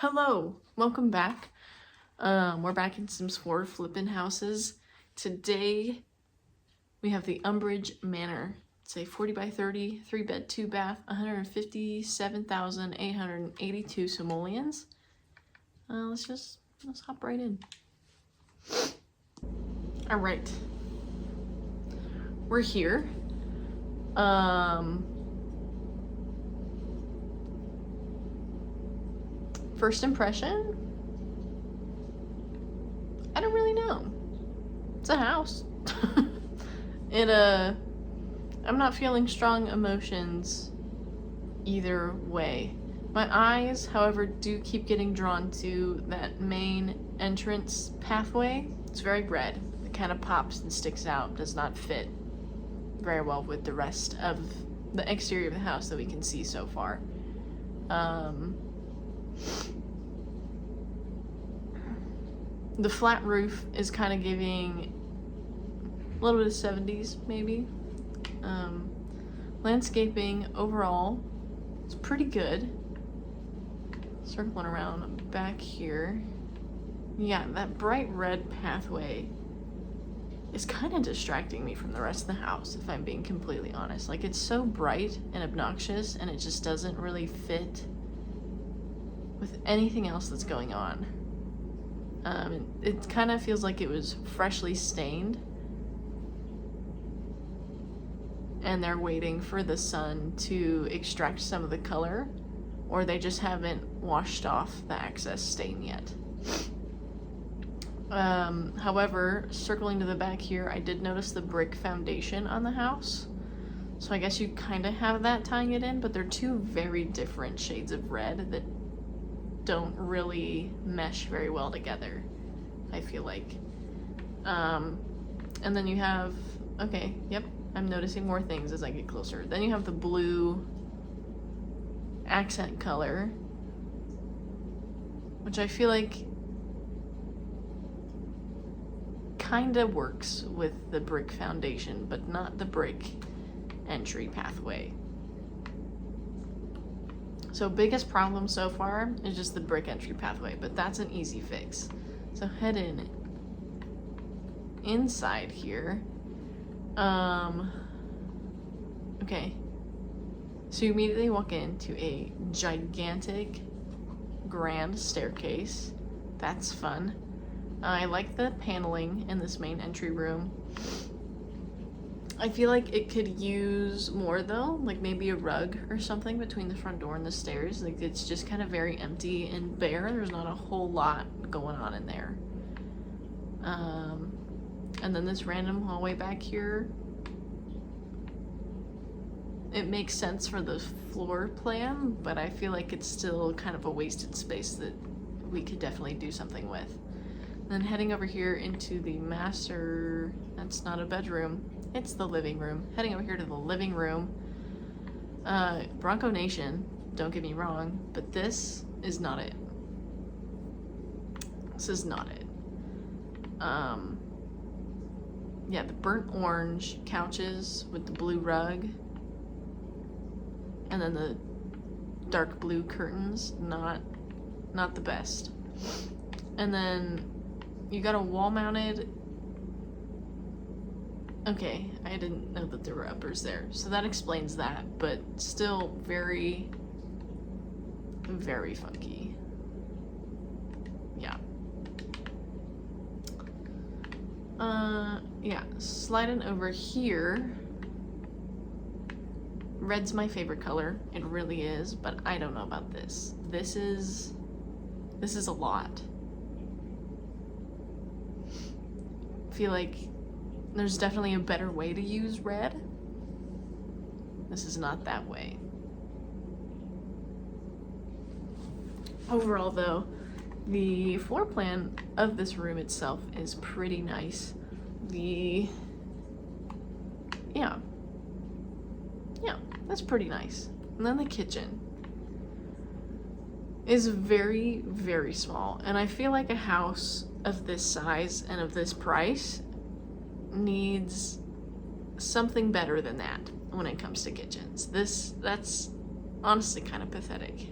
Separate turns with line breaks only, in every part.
Hello, welcome back. We're back in Sims 4 flipping houses. Today we have the Umbrage Mannor. It's a 40 by 30, 3-bed, 2-bath, 157,882 simoleons. Let's hop right in. All right, we're here. First impression? I don't really know. It's a house. I'm not feeling strong emotions either way. My eyes, however, do keep getting drawn to that main entrance pathway. It's very red. It kind of pops and sticks out, does not fit very well with the rest of the exterior of the house that we can see so far. The flat roof is kind of giving a little bit of 70s, maybe. Landscaping overall is pretty good. Circling around back here. Yeah, that bright red pathway is kind of distracting me from the rest of the house, if I'm being completely honest. Like, it's so bright and obnoxious, and it just doesn't really fit with anything else that's going on. It kind of feels like it was freshly stained, and they're waiting for the sun to extract some of the color, or they just haven't washed off the excess stain yet. However, circling to the back here, I did notice the brick foundation on the house. So I guess you kind of have that tying it in, but they're two very different shades of red that don't really mesh very well together, I feel like. And then you have, okay, yep, I'm noticing more things as I get closer. Then you have the blue accent color, which I feel like kind of works with the brick foundation, but not the brick entry pathway. So biggest problem so far is just the brick entry pathway, but that's an easy fix. So head inside here. Okay. So you immediately walk into a gigantic grand staircase. That's fun. I like the paneling in this main entry room. I feel like it could use more though, like maybe a rug or something between the front door and the stairs. Like, it's just kind of very empty and bare. There's not a whole lot going on in there. And then this random hallway back here, it makes sense for the floor plan, but I feel like it's still kind of a wasted space that we could definitely do something with. Then heading over here into the master, that's not a bedroom, it's the living room. Heading over here to the living room. Bronco Nation, don't get me wrong, but this is not it. This is not it. Yeah, the burnt orange couches with the blue rug, and then the dark blue curtains, not the best. And then you got a wall-mounted. Okay, I didn't know that there were uppers there, so that explains that, but still very, very funky. Yeah. Yeah, sliding over here. Red's my favorite color, it really is, but I don't know about this. This is a lot. I feel like there's definitely a better way to use red. This is not that way. Overall though, the floor plan of this room itself is pretty nice. Yeah, that's pretty nice. And then the kitchen is very, very small. And I feel like a house of this size and of this price needs something better than that when it comes to kitchens. That's honestly kind of pathetic.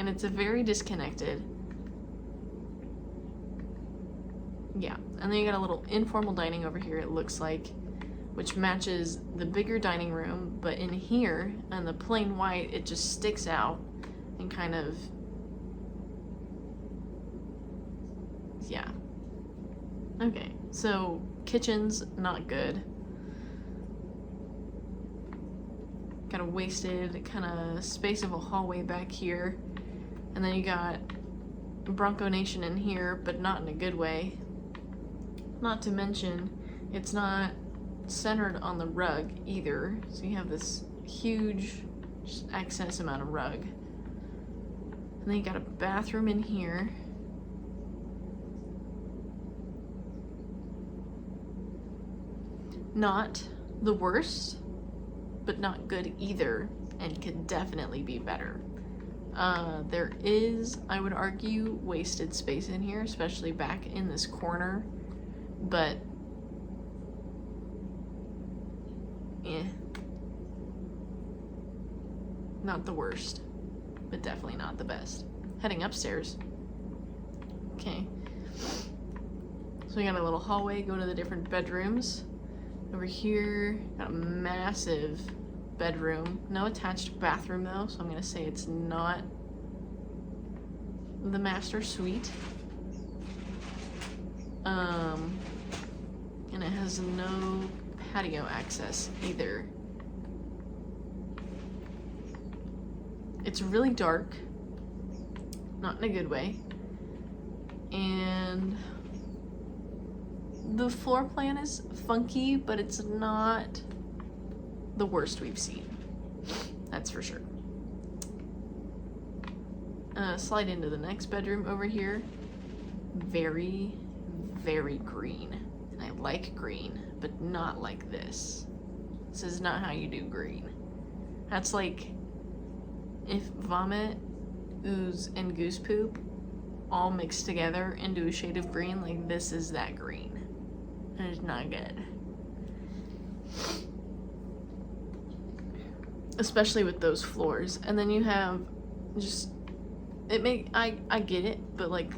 and it's a very disconnected. Yeah, and then you got a little informal dining over here, it looks like, which matches the bigger dining room, but in here, on the plain white, it just sticks out and kind of, yeah. Okay, so kitchen's not good. Got a wasted kind of space of a hallway back here. And then you got Bronco Nation in here, but not in a good way. Not to mention, it's not centered on the rug either. So you have this huge just excess amount of rug. And then you got a bathroom in here. Not the worst, but not good either, and could definitely be better. There is, I would argue, wasted space in here, especially back in this corner, but not the worst, but definitely not the best. Heading upstairs. Okay. So we got a little hallway, go to the different bedrooms. Over here, got a massive bedroom. No attached bathroom though, so I'm gonna say it's not the master suite. And it has no patio access either. It's really dark, not in a good way. And the floor plan is funky, but it's not the worst we've seen. That's for sure. Slide into the next bedroom over here. Very, very green. And I like green, but not like this. This is not how you do green. That's like if vomit, ooze, and goose poop all mixed together into a shade of green, like this is that green. And it's not good. Especially with those floors. And then you have just, I get it, but like,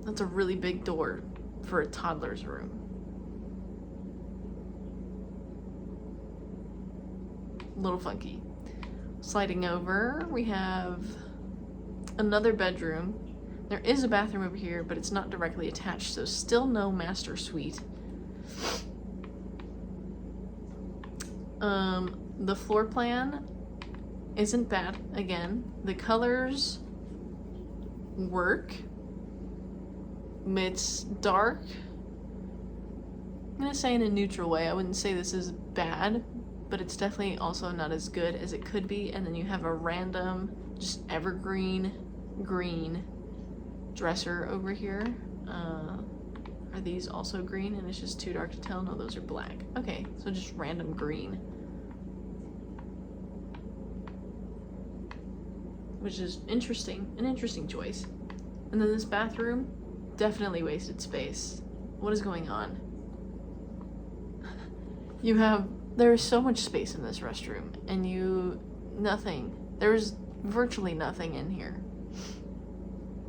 that's a really big door for a toddler's room. A little funky. Sliding over, we have another bedroom. There is a bathroom over here, but it's not directly attached, so still no master suite. The floor plan isn't bad, again. The colors work. It's dark. I'm gonna say in a neutral way. I wouldn't say this is bad, but it's definitely also not as good as it could be. And then you have a random, just evergreen green dresser over here. Are these also green and it's just too dark to tell? No, those are black. Okay, so just random green. Which is interesting, an interesting choice. And then this bathroom, definitely wasted space. What is going on? There's so much space in this restroom and there's virtually nothing in here.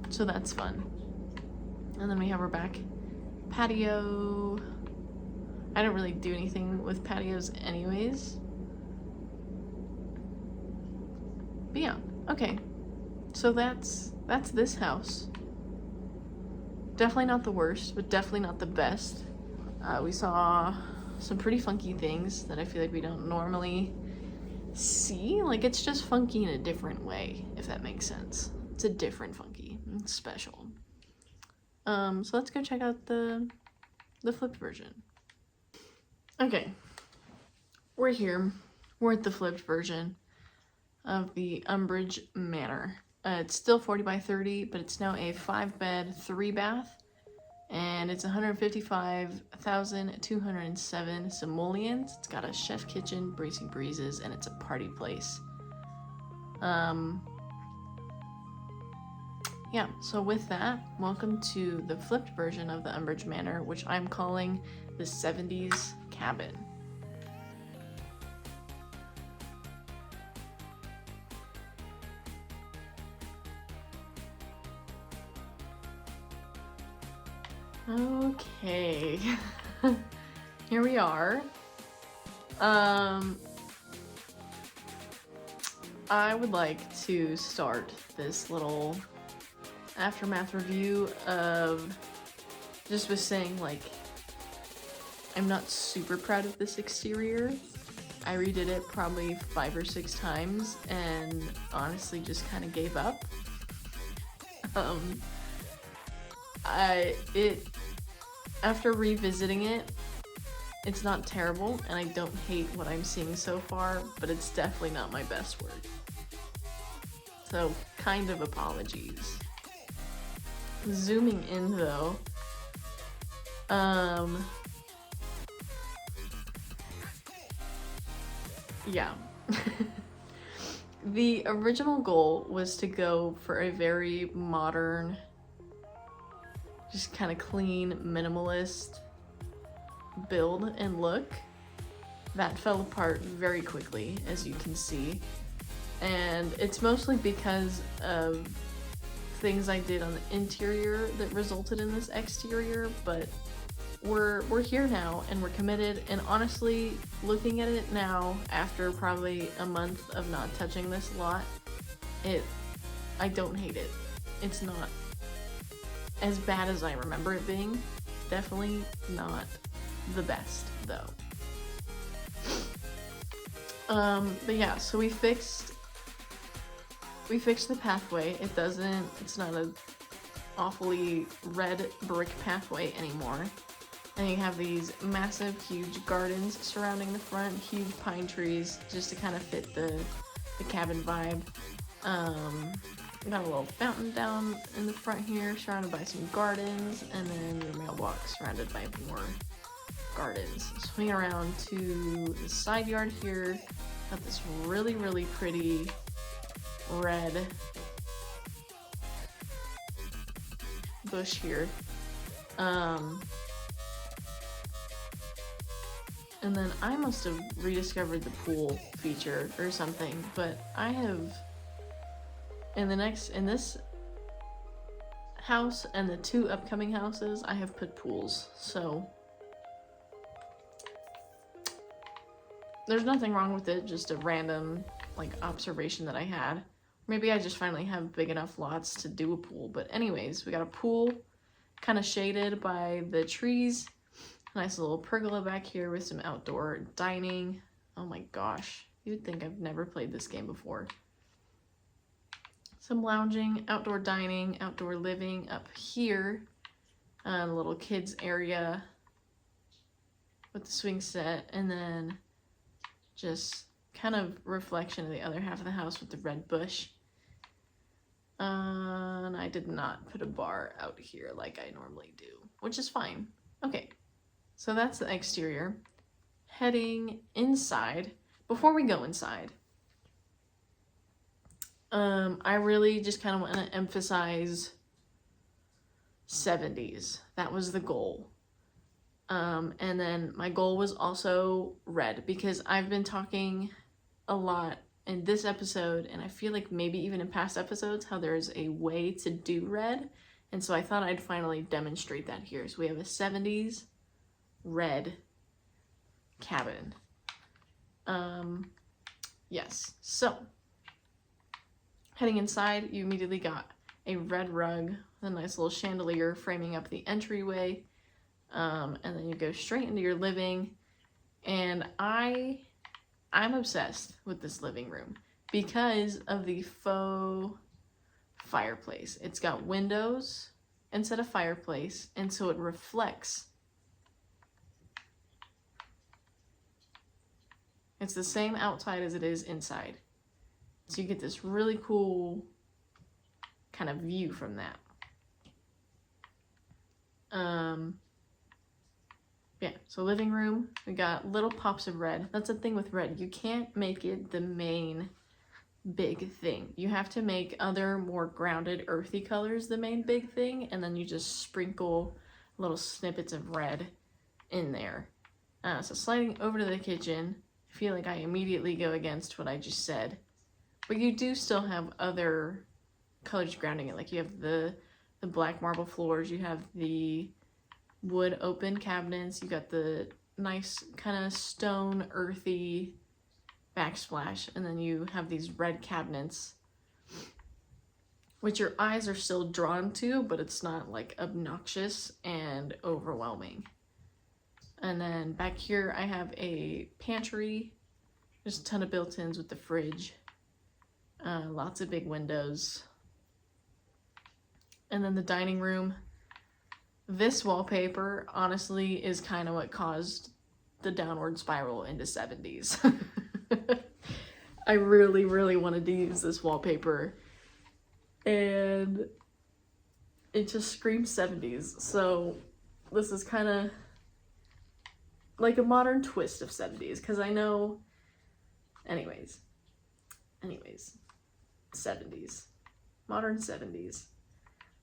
So that's fun. And then we have our back patio. I don't really do anything with patios anyways. But yeah, okay. So that's this house. Definitely not the worst, but definitely not the best. We saw some pretty funky things that I feel like we don't normally see. Like, it's just funky in a different way, if that makes sense. It's a different funky. It's special. So let's go check out the flipped version. Okay. We're here. We're at the flipped version of the Umbrage Mannor. It's still 40 by 30, but it's now a 5-bed, 3-bath, and it's 155,207 simoleons. It's got a chef kitchen, bracing breezes, and it's a party place. Yeah, so with that, welcome to the flipped version of the Umbrage Mannor, which I'm calling the 70s Cabin. Okay. Here we are. I would like to start this little aftermath review of just with saying, like, I'm not super proud of this exterior. I redid it probably 5 or 6 times and honestly just kind of gave up. After revisiting it, it's not terrible and I don't hate what I'm seeing so far, but it's definitely not my best work. So, kind of apologies. Zooming in though, yeah. The original goal was to go for a very modern, just kind of clean, minimalist build and look. That fell apart very quickly, as you can see. And it's mostly because of things I did on the interior that resulted in this exterior, but we're here now and we're committed, and honestly, looking at it now after probably a month of not touching this lot, I don't hate it. It's not as bad as I remember it being. Definitely not the best though. But yeah, so we fixed the pathway. It's not a awfully red brick pathway anymore. And you have these massive, huge gardens surrounding the front, huge pine trees, just to kind of fit the cabin vibe. Got a little fountain down in the front here, surrounded by some gardens, and then your mailbox surrounded by more gardens. Swing around to the side yard here. Got this really, really pretty red bush here. And then I must have rediscovered the pool feature or something, but I have, in this house and the 2 upcoming houses, I have put pools, so there's nothing wrong with it, just a random, like, observation that I had. Maybe I just finally have big enough lots to do a pool, but anyways, we got a pool, kind of shaded by the trees. Nice little pergola back here with some outdoor dining. Oh my gosh, you'd think I've never played this game before. Some lounging, outdoor dining, outdoor living up here. A little kids area with the swing set, and then just kind of reflection of the other half of the house with the red bush. And I did not put a bar out here like I normally do, which is fine. Okay. So that's the exterior. Heading inside. Before we go inside, I really just kind of want to emphasize 70s. That was the goal. And then my goal was also red, because I've been talking a lot in this episode, and I feel like maybe even in past episodes, how there's a way to do red. And so I thought I'd finally demonstrate that here. So we have a 70s red cabin. Yes, so heading inside, you immediately got a red rug, a nice little chandelier framing up the entryway, and then you go straight into your living. And I'm obsessed with this living room because of the faux fireplace. It's got windows instead of fireplace, and so it reflects. It's the same outside as it is inside. So you get this really cool kind of view from that. Yeah, so living room, we got little pops of red. That's the thing with red. You can't make it the main big thing. You have to make other more grounded, earthy colors the main big thing, and then you just sprinkle little snippets of red in there. So sliding over to the kitchen, I feel like I immediately go against what I just said. But you do still have other colors grounding it. Like you have the black marble floors, you have the wood open cabinets. You got the nice kind of stone earthy backsplash, and then you have these red cabinets which your eyes are still drawn to, but it's not like obnoxious and overwhelming. And then back here I have a pantry. There's a ton of built-ins with the fridge. Lots of big windows. And then the dining room. This wallpaper honestly is kind of what caused the downward spiral into 70s. I really, really wanted to use this wallpaper, and it just screams 70s. So this is kind of like a modern twist of 70s, because I know, anyways, 70s, modern 70s.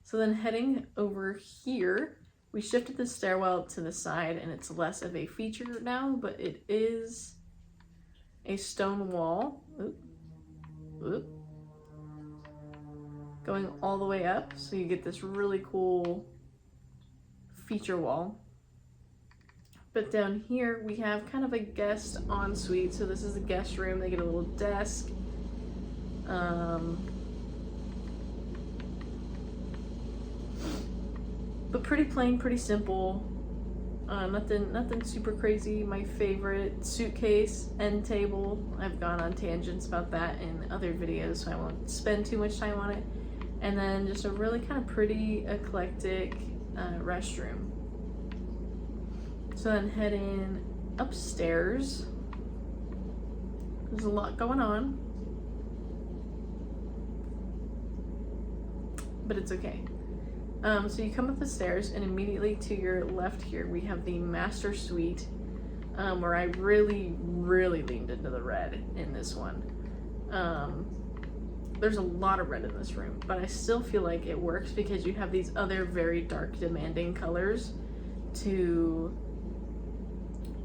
So then heading over here, we shifted the stairwell to the side, and it's less of a feature now, but it is a stone wall. Oop. Oop. Going all the way up, so you get this really cool feature wall. But down here we have kind of a guest ensuite. So this is the guest room. They get a little desk. But pretty plain, pretty simple. Nothing super crazy. My favorite suitcase, end table. I've gone on tangents about that in other videos, so I won't spend too much time on it. And then just a really kind of pretty, eclectic restroom. So then heading upstairs. There's a lot going on, but it's okay. So you come up the stairs, and immediately to your left here we have the master suite, where I really leaned into the red in this one. There's a lot of red in this room, but I still feel like it works because you have these other very dark, demanding colors to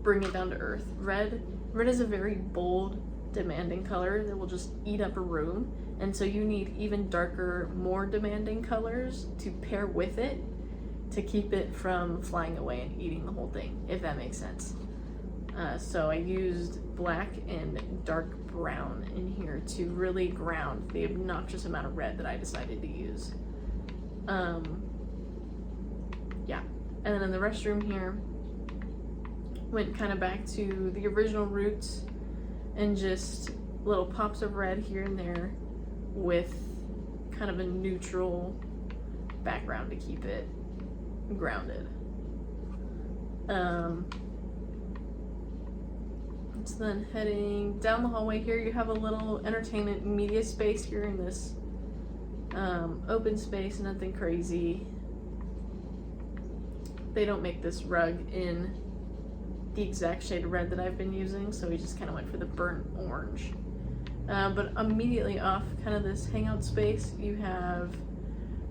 bring it down to earth. Red is a very bold, demanding color that will just eat up a room, and so you need even darker, more demanding colors to pair with it to keep it from flying away and eating the whole thing, if that makes sense. So I used black and dark brown in here to really ground the obnoxious amount of red that I decided to use. Yeah, and then in the restroom here, went kind of back to the original roots and just little pops of red here and there with kind of a neutral background to keep it grounded. So then heading down the hallway here, you have a little entertainment media space here in this open space, nothing crazy. They don't make this rug in the exact shade of red that I've been using, so we just kind of went for the burnt orange. But immediately off kind of this hangout space, you have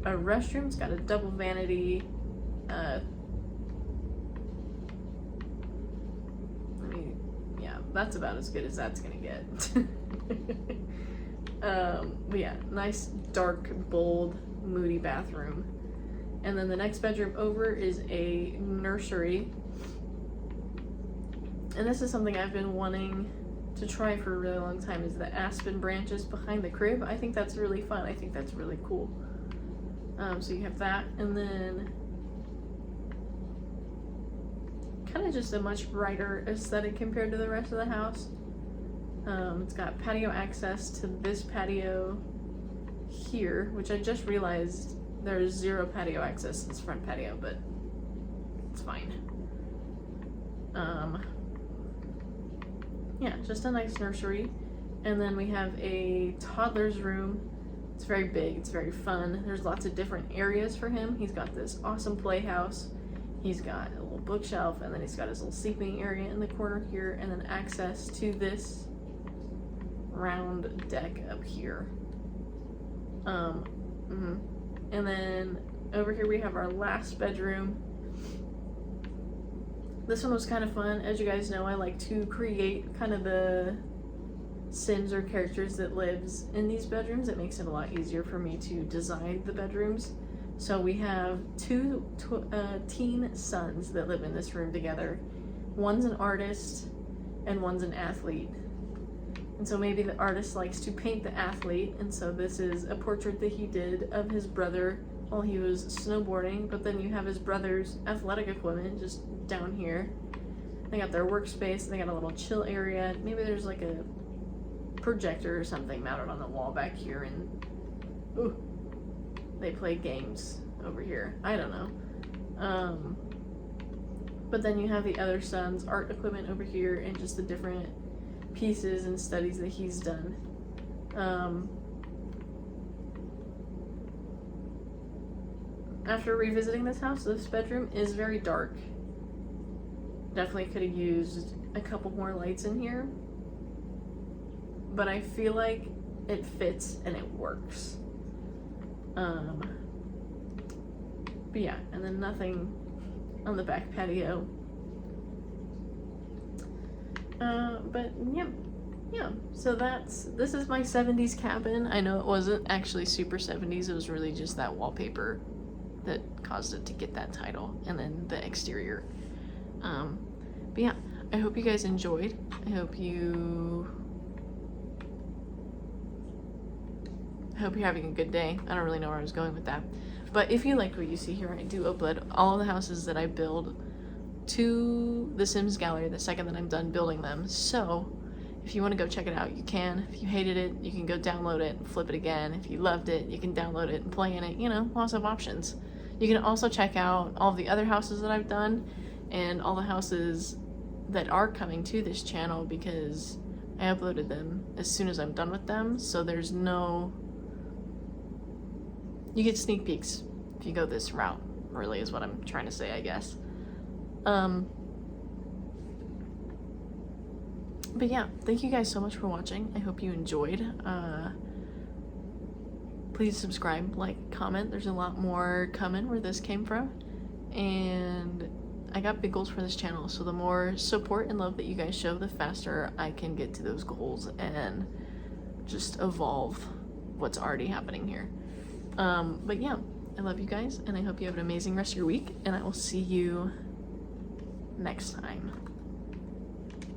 a restroom. It's got a double vanity. Yeah, that's about as good as that's gonna get. But yeah, nice, dark, bold, moody bathroom. And then the next bedroom over is a nursery. And this is something I've been wanting to try for a really long time, is the aspen branches behind the crib. I think that's really fun. I think that's really cool. So you have that, and then kind of just a much brighter aesthetic compared to the rest of the house. It's got patio access to this patio here, which I just realized there's zero patio access to this front patio, but it's fine. Yeah, just a nice nursery. And then we have a toddler's room. It's very big, it's very fun. There's lots of different areas for him. He's got this awesome playhouse. He's got a little bookshelf, and then he's got his little sleeping area in the corner here, and then access to this round deck up here. And then over here we have our last bedroom. This one was kind of fun. As you guys know, I like to create kind of the Sims or characters that lives in these bedrooms. It makes it a lot easier for me to design the bedrooms. So we have two teen sons that live in this room together. One's an artist and one's an athlete. And so maybe the artist likes to paint the athlete, and so this is a portrait that he did of his brother while he was snowboarding. But then you have his brother's athletic equipment just down here. They got their workspace, they got a little chill area. Maybe there's like a projector or something mounted on the wall back here, and ooh, they play games over here. I don't know. But then you have the other son's art equipment over here and just the different pieces and studies that he's done. After revisiting this house, this bedroom is very dark. Definitely could have used a couple more lights in here, but I feel like it fits and it works. But yeah, and then nothing on the back patio. But yeah, so this is my 70s cabin. I know it wasn't actually super 70s, it was really just that wallpaper that caused it to get that title, and then the exterior. But yeah, I hope you guys enjoyed. I hope you're having a good day. I don't really know where I was going with that. But if you like what you see here, I do upload all of the houses that I build to the Sims gallery the second that I'm done building them. So if you want to go check it out, you can. If you hated it, you can go download it and flip it again. If you loved it, you can download it and play in it. You know, lots of options. You can also check out all of the other houses that I've done and all the houses that are coming to this channel, because I uploaded them as soon as I'm done with them. So there's no... You get sneak peeks if you go this route, really is what I'm trying to say, I guess. But yeah, thank you guys so much for watching. I hope you enjoyed. Please subscribe, like, comment. There's a lot more coming where this came from. And I got big goals for this channel, so the more support and love that you guys show, the faster I can get to those goals and just evolve what's already happening here. But yeah, I love you guys, and I hope you have an amazing rest of your week, and I will see you next time.